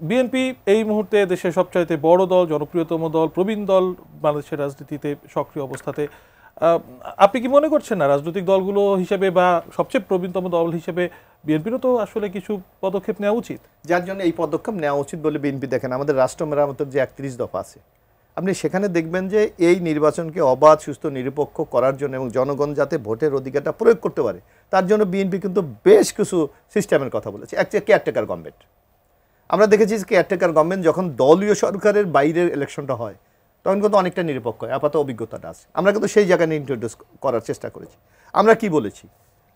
BNP এই মুহূর্তে দেশের সবচাইতে বড় দল, জনপ্রিয়তম দল, প্রবীণ দল, বাংলাদেশের রাজনীতিতে সক্রিয় অবস্থাতে। আপনি কি মনে করছেন না রাজনৈতিক দলগুলো হিসেবে বা সবচেয়ে প্রবীণতম দল হিসেবে বিএনপিরও তো আসলে কিছু পদক্ষেপ নেওয়া উচিত? যার জন্য এই পদক্ষেপ নেওয়া উচিত বলে বিএনপি, দেখেন আমাদের রাষ্ট্র মেরামতের যে 31 দফা আছে, আপনি সেখানে দেখবেন যে এই নির্বাচনকে অবাধ, সুস্থ, নিরপেক্ষ করার জন্য এবং জনগণ যাতে ভোটের অধিকারটা প্রয়োগ করতে পারে তার জন্য বিএনপি কিন্তু বেশ কিছু সিস্টেমের কথা বলেছে। একটা কেয়ারটেকার গভর্নমেন্ট, আমরা দেখেছি কেয়ারটেকার গভর্নমেন্ট যখন দলীয় সরকারের বাইরের ইলেকশনটা হয় তখন কিন্তু অনেকটা নিরপেক্ষ হয়, আপাতত অভিজ্ঞতাটা আছে। আমরা কিন্তু সেই জায়গায় ইন্ট্রোডিউস করার চেষ্টা করেছি। আমরা কি বলেছি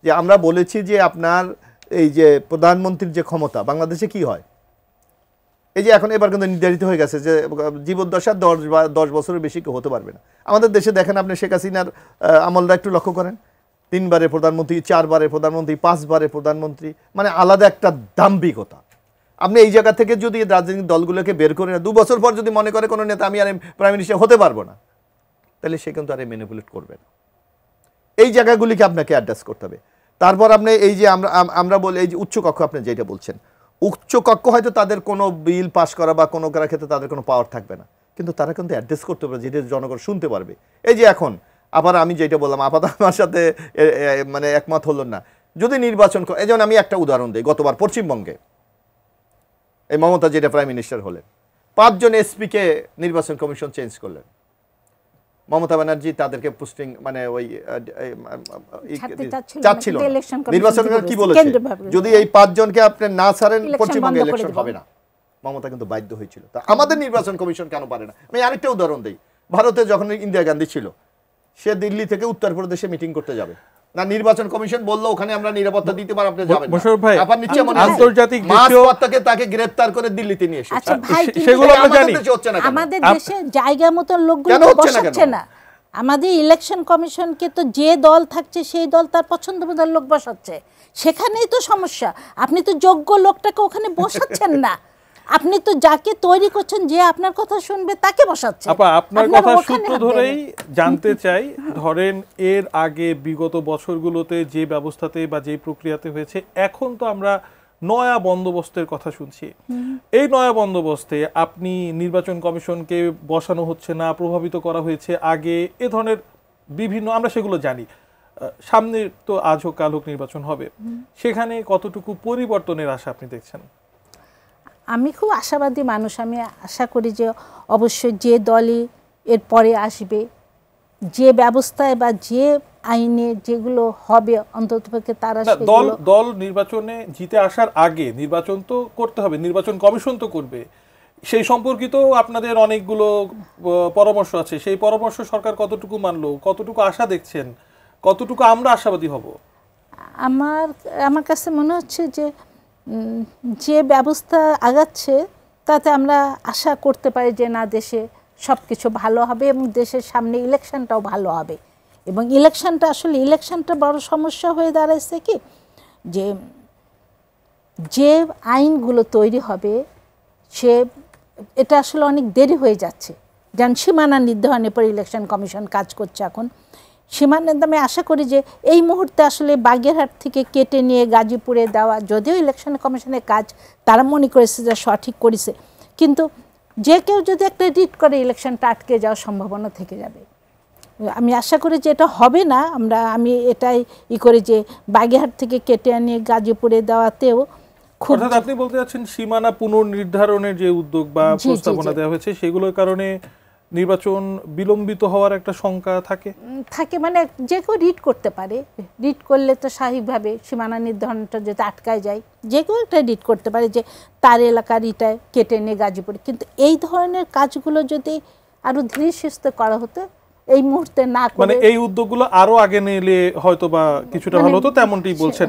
যে আমরা বলেছি যে আপনার এই যে প্রধানমন্ত্রীর যে ক্ষমতা বাংলাদেশে কি হয়, এই যে এখন এবার কিন্তু নির্ধারিত হয়ে গেছে যে জীবদ্দশা 10 বছরের বেশি কেউ হতে পারবে না। আমাদের দেশে দেখেন আপনি শেখ হাসিনার আমলটা একটু লক্ষ্য করেন, 3 বারের প্রধানমন্ত্রী, 4 বারের প্রধানমন্ত্রী, 5 বারের প্রধানমন্ত্রী, মানে আলাদা একটা দাম্ভিকতা। আপনি এই জায়গা থেকে যদি রাজনৈতিক দলগুলোকে বের করে 2 বছর পর যদি মনে করে কোনো নেতা আমি আর প্রাইম মিনিস্টার হতে পারবো না, তাহলে সে কিন্তু আর ম্যানিপুলেট করবে না। এই জায়গাগুলিকে আপনাকে অ্যাড্রেস করতে হবে। তারপর আপনি এই যে আমরা বলি এই যে উচ্চকক্ষ, আপনি যেটা বলছেন উচ্চকক্ষ, হয়তো তাদের কোনো বিল পাস করা বা কোনো করার ক্ষেত্রে তাদের কোনো পাওয়ার থাকবে না, কিন্তু তারা কিন্তু অ্যাড্রেস করতে পারবে, যেটা জনগণ শুনতে পারবে। এই যে এখন আবার আমি যেটা বললাম, আপাতত আমার সাথে মানে একমত হলো না, যদি নির্বাচন, এই যেমন আমি একটা উদাহরণ দিই, গতবার পশ্চিমবঙ্গে এই মমতা যেটা প্রাইম মিনিস্টার হলেন, 5 জন এসপিকে নির্বাচন কমিশন চেঞ্জ করলেন। মমতা ব্যানার্জি তাদেরকে পোস্টিং মানে ওই চাচ্ছিল নির্বাচন, কি বলেছে, যদি এই 5 জনকে আপনি না ছাড়েন পশ্চিমবঙ্গে ইলেকশন হবে না। মমতা কিন্তু বাধ্য হয়েছিল। তা আমাদের নির্বাচন কমিশন কেন পারে না? আমি আরেকটা উদাহরণ দিই, ভারতে যখন ইন্দিরা গান্ধী ছিল, সে দিল্লি থেকে উত্তরপ্রদেশে মিটিং করতে যাবে না, নির্বাচন কমিশন বললো ওখানে আমরা নিরাপত্তা দিতে পারি, আপনি যাবেন না। আপনার নিচে মনে আন্তর্জাতিক তাকে গ্রেফতার করে দিল্লিতে নিয়ে এসেছে। আচ্ছা ভাই, আমাদের দেশে জায়গা মতো লোকগুলো বসাচ্ছে না। আমাদের ইলেকশন কমিশনকে তো যে দল থাকছে সেই দল তার পছন্দ মতো লোক বসাচ্ছে, সেখানেই তো সমস্যা। আপনি তো যোগ্য লোকটাকে ওখানে বসাচ্ছেন না, আপনি তো যাকে তৈরি করছেন যে আপনার কথা শুনবে তাকে বসাচ্ছেন। আপনার কথা সূত্র ধরেই জানতে চাই, ধরেন এর আগে বিগত বছরগুলোতে যে ব্যবস্থাতে বা যে প্রক্রিয়াতে হয়েছে, এখন তো আমরা নয়া বন্দোবস্তের কথা শুনছি। এই নয়া বন্দোবস্তে আপনি নির্বাচন কমিশনকে বসানো হচ্ছে না, প্রভাবিত করা হয়েছে আগে, এ ধরনের বিভিন্ন আমরা সেগুলো জানি। সামনে তো আজ হোক কাল হোক নির্বাচন হবে, সেখানে কতটুকু পরিবর্তনের আশা আপনি দেখছেন? আমি খুব আশাবাদী মানুষ। আমি আশা করি যে অবশ্যই যে দলই এর পরে আসবে, যে ব্যবস্থায় বা যে আইনে যেগুলো হবে, অন্ততপক্ষে তারা দল নির্বাচনে জিতে আসার আগে নির্বাচন তো করতে হবে, নির্বাচন কমিশন তো করবে, সেই সম্পর্কিত আপনাদের অনেকগুলো পরামর্শ আছে। সেই পরামর্শ সরকার কতটুকু মানলো, কতটুকু আশা দেখছেন, কতটুকু আমরা আশাবাদী হব? আমার কাছে মনে হচ্ছে যে যে ব্যবস্থা আগাচ্ছে তাতে আমরা আশা করতে পারি যে না, দেশে সব কিছু ভালো হবে এবং দেশের সামনে ইলেকশনটাও ভালো হবে। এবং ইলেকশনটা বড় সমস্যা হয়ে দাঁড়াচ্ছে কি, যে আইনগুলো তৈরি হবে এটা আসলে অনেক দেরি হয়ে যাচ্ছে। যেমন সীমানা নির্ধারণের পর ইলেকশন কমিশন কাজ করছে এখন। সীমানার দামে আশা করি যে এই মুহূর্তে আসলে বাগেরহাট থেকে কেটে নিয়ে গাজীপুরে দেওয়া, যদিও ইলেকশন কমিশনের কাজ তারা মনে করেছে যে সঠিক করেছে, কিন্তু যে কেউ যদি একটা রিট করে ইলেকশনটা আটকে যাওয়ার সম্ভাবনা থেকে যাবে। আমি আশা করি যে এটা হবে না। আমি এটাই করি যে বাগেরহাট থেকে কেটে নিয়ে গাজীপুরে দেওয়াতেও অর্থাৎ আপনি বলতে চাচ্ছেন সীমানা পুনর্নির্ধারণের যে উদ্যোগ বা প্রস্তাবনা দেওয়া হয়েছে সেগুলোর কারণে নির্বাচন বিলম্বিত হওয়ার একটা শঙ্কা থাকে। মানে যে কেউ রিট করতে পারে, রিট করলে তো স্বাভাবিকভাবে সীমানা নির্ধারণটা যদি আটকায় যায়, যে কেউ একটা রিট করতে পারে যে তার এলাকার ইটায় কেটে নিয়ে গাজীপুরে। কিন্তু এই ধরনের কাজগুলো যদি আরো ধীরে সুস্থে করা হতো, এই মুহূর্তে না করে, মানে এই উদ্যোগগুলো আরো আগে নিলে হয়তো বা কিছুটা ভালো হতো, তেমনটি বলছেন।